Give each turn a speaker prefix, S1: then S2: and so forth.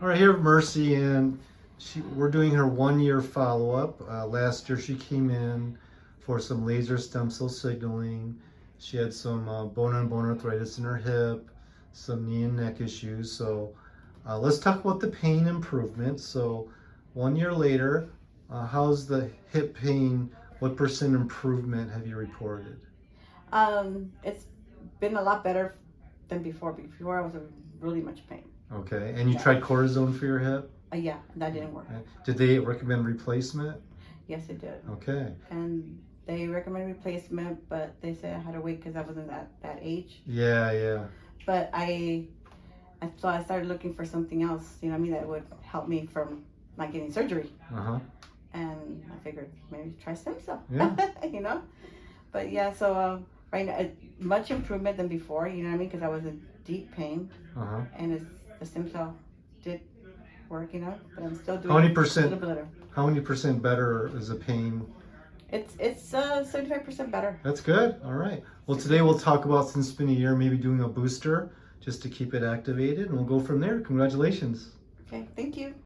S1: All right, here Mercy, and we're doing her 1 year follow-up. Last year she came in for some laser stem cell signaling. She had some bone-on-bone arthritis in her hip, some knee and neck issues. So let's talk about the pain improvement. So 1 year later, how's the hip pain? What percent improvement have you reported?
S2: It's been a lot better than before. Before I was in really much pain.
S1: Okay, and you
S2: Yeah.
S1: tried cortisone for your hip?
S2: Yeah, that didn't work.
S1: Okay. Did they recommend replacement?
S2: Yes, it did.
S1: Okay.
S2: And they recommended replacement, but they said I had to wait because I wasn't that age.
S1: Yeah.
S2: But so I started looking for something else, you know what I mean, that would help me from not getting surgery.
S1: Uh-huh.
S2: And I figured maybe try stem cell.
S1: Yeah.
S2: You know? But yeah, so right now, much improvement than before, you know what I mean? Because I was in deep pain.
S1: Uh-huh.
S2: And the stem cell did work, you know, but I'm still doing
S1: How many
S2: a little
S1: percent?
S2: bit better.
S1: How many percent better is the pain?
S2: It's 75% better.
S1: That's good. All right. Well, today we'll talk about, since it's been a year, maybe doing a booster just to keep it activated, and we'll go from there. Congratulations.
S2: Okay, thank you.